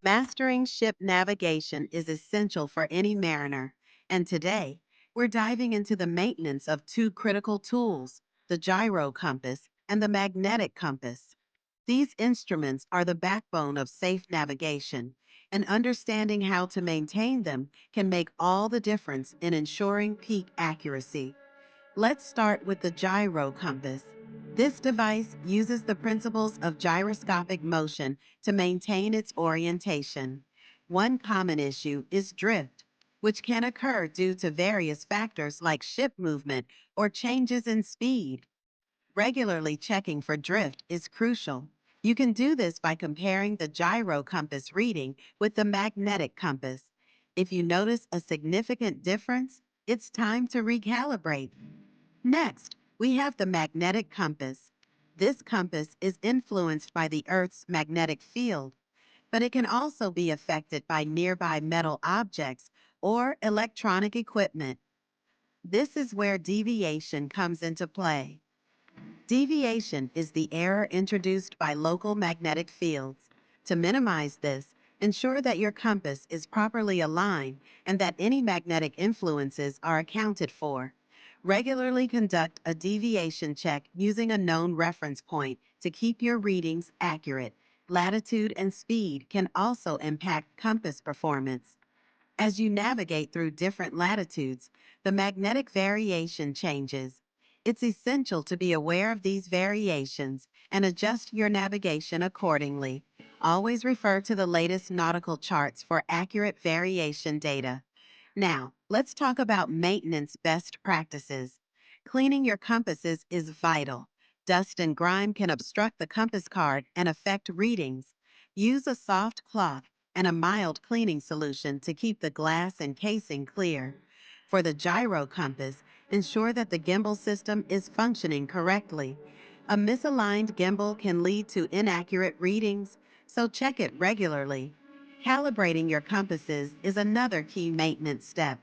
Mastering ship navigation is essential for any mariner, and today we're diving into the maintenance of two critical tools, the gyro compass and the magnetic compass. These instruments are the backbone of safe navigation, and understanding how to maintain them can make all the difference in ensuring peak accuracy. Let's start with the gyro compass. This device uses the principles of gyroscopic motion to maintain its orientation. One common issue is drift, which can occur due to various factors like ship movement or changes in speed. Regularly checking for drift is crucial. You can do this by comparing the gyro compass reading with the magnetic compass. If you notice a significant difference, it's time to recalibrate. Next, we have the magnetic compass. This compass is influenced by the Earth's magnetic field, but it can also be affected by nearby metal objects or electronic equipment. This is where deviation comes into play. Deviation is the error introduced by local magnetic fields. To minimize this, ensure that your compass is properly aligned and that any magnetic influences are accounted for. Regularly conduct a deviation check using a known reference point to keep your readings accurate. Latitude and speed can also impact compass performance. As you navigate through different latitudes, the magnetic variation changes. It's essential to be aware of these variations and adjust your navigation accordingly. Always refer to the latest nautical charts for accurate variation data. Now, let's talk about maintenance best practices. Cleaning your compasses is vital. Dust and grime can obstruct the compass card and affect readings. Use a soft cloth and a mild cleaning solution to keep the glass and casing clear. For the gyro compass, ensure that the gimbal system is functioning correctly. A misaligned gimbal can lead to inaccurate readings, so check it regularly. Calibrating your compasses is another key maintenance step.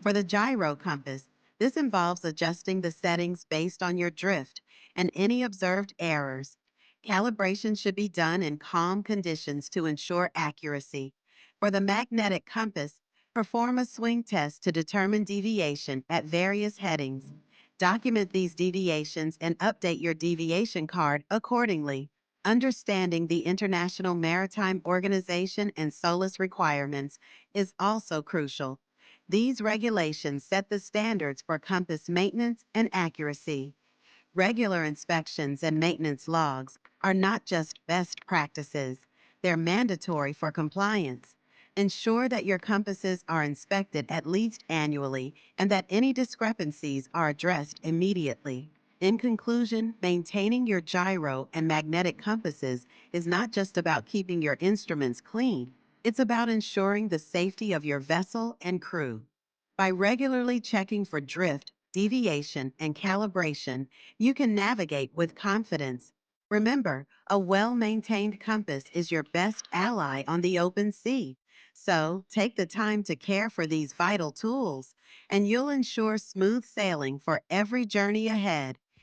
For the gyro compass, this involves adjusting the settings based on your drift and any observed errors. Calibration should be done in calm conditions to ensure accuracy. For the magnetic compass, perform a swing test to determine deviation at various headings. Document these deviations and update your deviation card accordingly. Understanding the International Maritime Organization and SOLAS requirements is also crucial. These regulations set the standards for compass maintenance and accuracy. Regular inspections and maintenance logs are not just best practices, they're mandatory for compliance. Ensure that your compasses are inspected at least annually and that any discrepancies are addressed immediately. In conclusion, maintaining your gyro and magnetic compasses is not just about keeping your instruments clean, it's about ensuring the safety of your vessel and crew. By regularly checking for drift, deviation, and calibration, you can navigate with confidence. Remember, a well-maintained compass is your best ally on the open sea. So, take the time to care for these vital tools, and you'll ensure smooth sailing for every journey ahead.